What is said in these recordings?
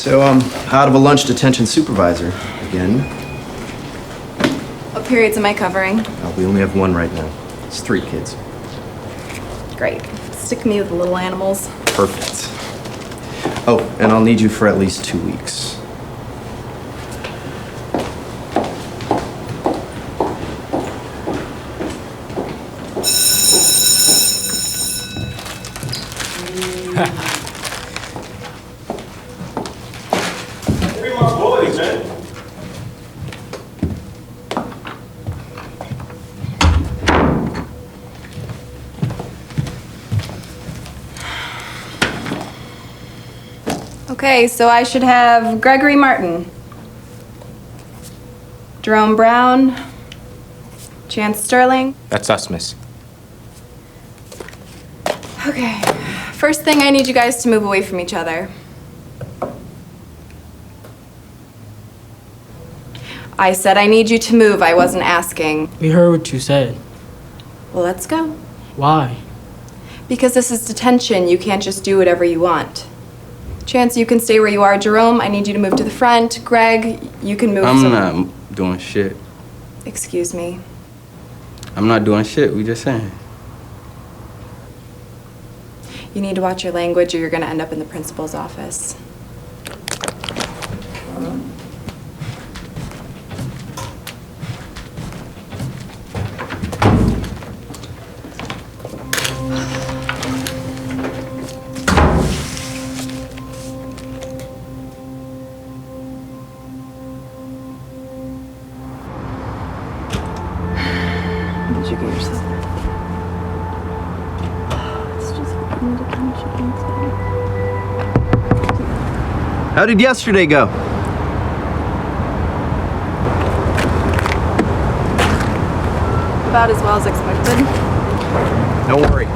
So I'm out of a lunch detention supervisor again. What periods am I covering? We only have one right now. It's 3 kids. Great. Stick me with the little animals. Perfect. Oh, and I'll need you for at least 2 weeks. Hey, my boys, man. Okay, so I should have Gregory Martin, Jerome Brown, Chance Sterling. That's us, miss. Okay, first thing, I need you guys to move away from each other. I said I need you to move, I wasn't asking. We heard what you said. Well, let's go. Why? Because this is detention, you can't just do whatever you want. Chance, you can stay where you are. Jerome, I need you to move to the front. Greg, you can move I'm not doing shit. Excuse me. I'm not doing shit, we just saying. You need to watch your language or you're gonna end up in the principal's office. What did you get yourself? It's just fucking detention. How did yesterday go? About as well as expected. Don't worry.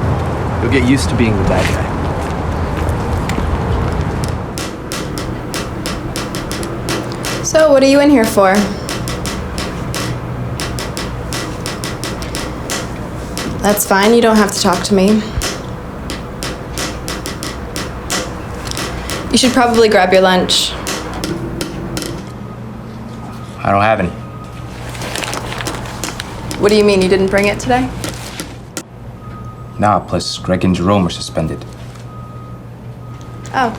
You'll get used to being the bad guy. So, what are you in here for? That's fine, you don't have to talk to me. You should probably grab your lunch. I don't have any. What do you mean, you didn't bring it today? Nah, plus Greg and Jerome are suspended. Oh.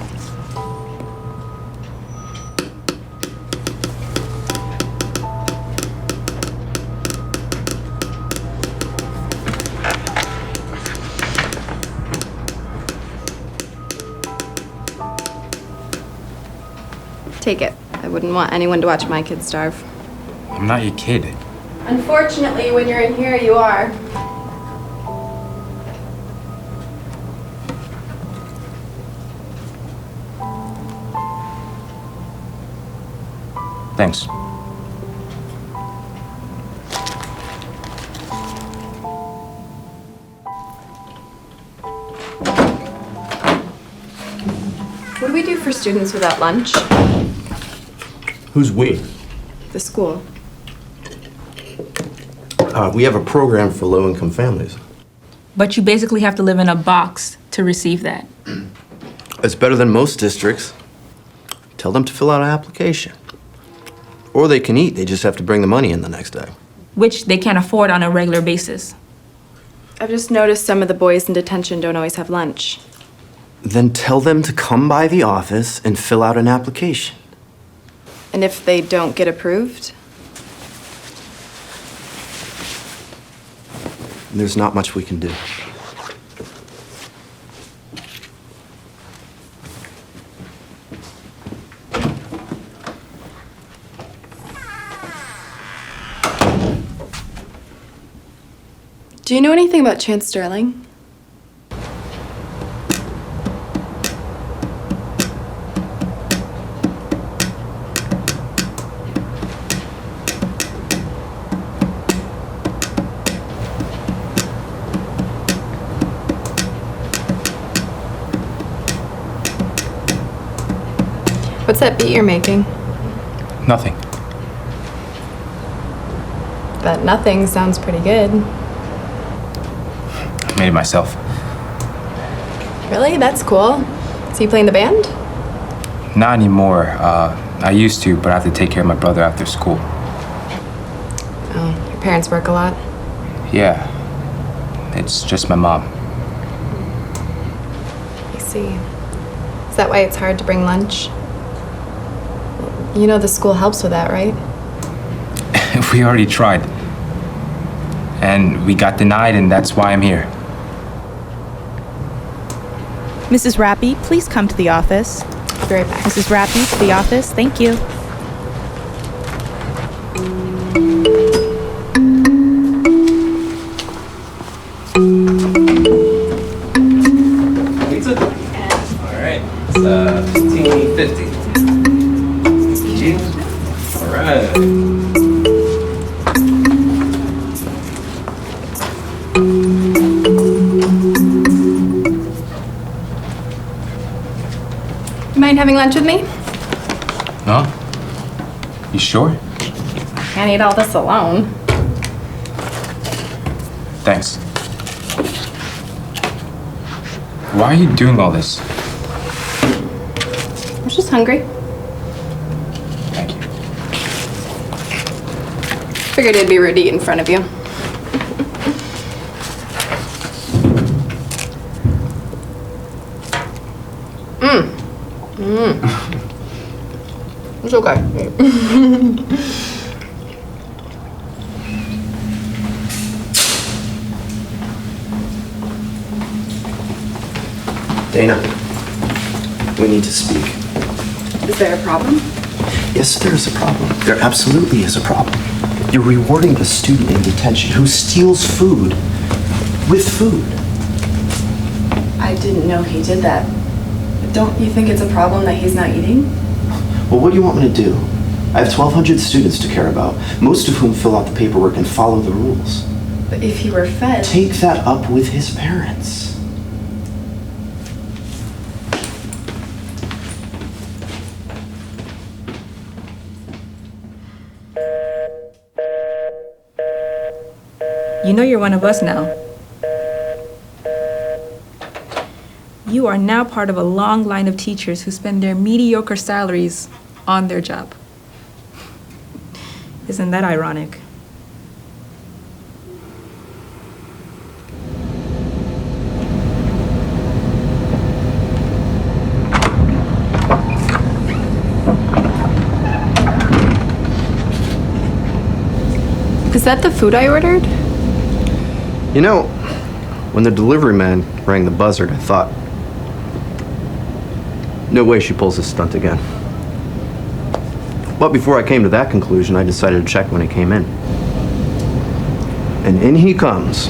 Take it. I wouldn't want anyone to watch my kids starve. I'm not your kid. Unfortunately, when you're in here, you are. Thanks. What do we do for students without lunch? Who's we? The school. We have a program for low-income families. But you basically have to live in a box to receive that. It's better than most districts. Tell them to fill out an application. Or they can eat, they just have to bring the money in the next day. Which they can't afford on a regular basis. I've just noticed some of the boys in detention don't always have lunch. Then tell them to come by the office and fill out an application. And if they don't get approved? There's not much we can do. Do you know anything about Chance Sterling? What's that beat you're making? Nothing. That nothing sounds pretty good. I made it myself. Really? That's cool. So you play in the band? Not anymore. I used to, but I have to take care of my brother after school. Oh, your parents work a lot? Yeah. It's just my mom. I see. Is that why it's hard to bring lunch? You know the school helps with that, right? We already tried. And we got denied, and that's why I'm here. Mrs. Rappy, please come to the office. I'll be right back. Mrs. Rappy, to the office. Thank you. Pizza? All right. It's $15.50. Cheers. All right. You mind having lunch with me? No? You sure? Can't eat all this alone. Thanks. Why are you doing all this? I was just hungry. Thank you. Figured it'd be rude to eat in front of you. It's okay. Dana, we need to speak. Is there a problem? Yes, there is a problem. There absolutely is a problem. You're rewarding a student in detention who steals food with food. I didn't know he did that. Don't you think it's a problem that he's not eating? Well, what do you want me to do? I have 1,200 students to care about, most of whom fill out the paperwork and follow the rules. But if he were fed... Take that up with his parents. You know you're one of us now. You are now part of a long line of teachers who spend their mediocre salaries on their job. Isn't that ironic? Is that the food I ordered? You know, when the delivery man rang the buzzard, I thought, no way she pulls this stunt again. But before I came to that conclusion, I decided to check when he came in. And in he comes.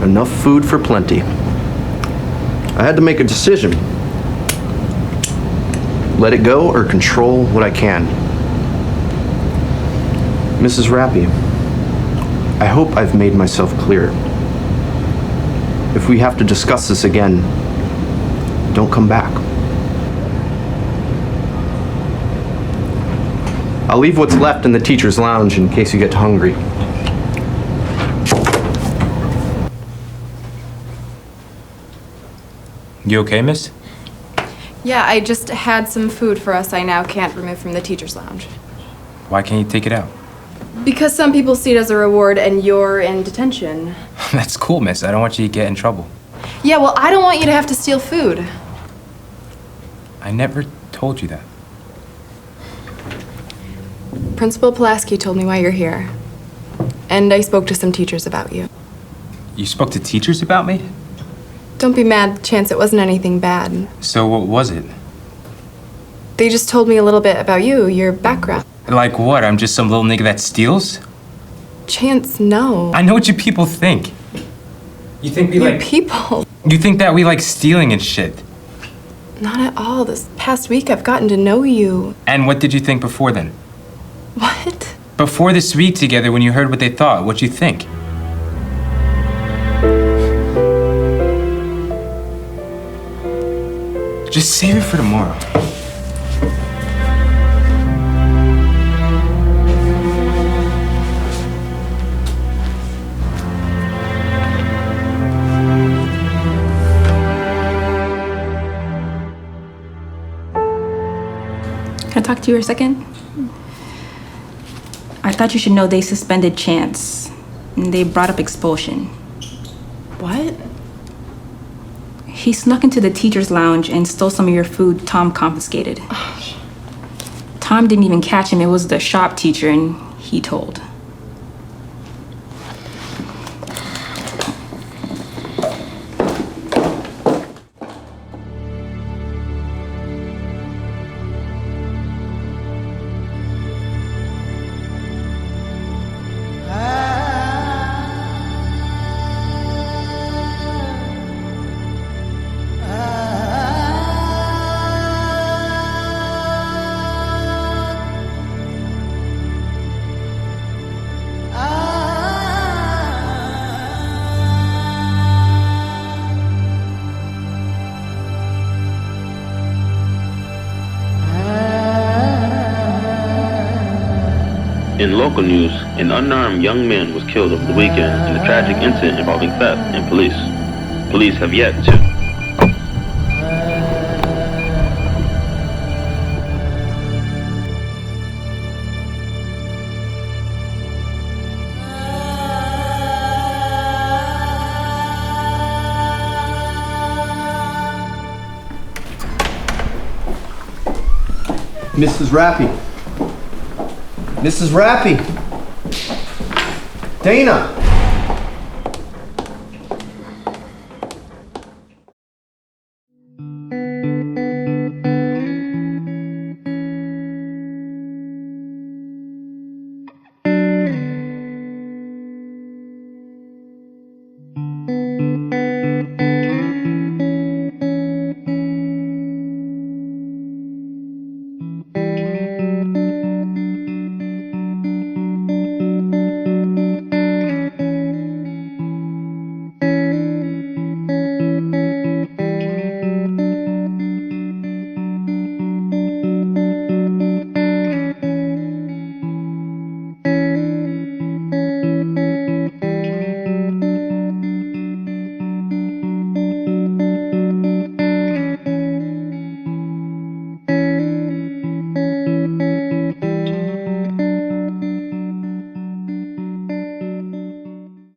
Enough food for plenty. I had to make a decision. Let it go or control what I can. Mrs. Rappy, I hope I've made myself clear. If we have to discuss this again, don't come back. I'll leave what's left in the teacher's lounge in case you get hungry. You okay, miss? Yeah, I just had some food for us I now can't remove from the teacher's lounge. Why can't you take it out? Because some people see it as a reward and you're in detention. That's cool, miss. I don't want you to get in trouble. Yeah, well, I don't want you to have to steal food. I never told you that. Principal Pulaski told me why you're here. And I spoke to some teachers about you. You spoke to teachers about me? Don't be mad, Chance, it wasn't anything bad. So what was it? They just told me a little bit about you, your background. Like what? I'm just some little nigga that steals? Chance, no. I know what you people think. You think we You're like... people. You think that we like stealing and shit. Not at all. This past week I've gotten to know you. And what did you think before then? What? Before this week together when you heard what they thought, what'd you think? Just save it for tomorrow. talk to you for a second? I thought you should know they suspended Chance. And they brought up expulsion. What? He snuck into the teacher's lounge and stole some of your food Tom confiscated. Tom didn't even catch him. It was the shop teacher, and he told. In local news, an unarmed young man was killed over the weekend in a tragic incident involving theft and police. Police have yet to. Mrs. Rappy. Mrs. Rappy. Dana.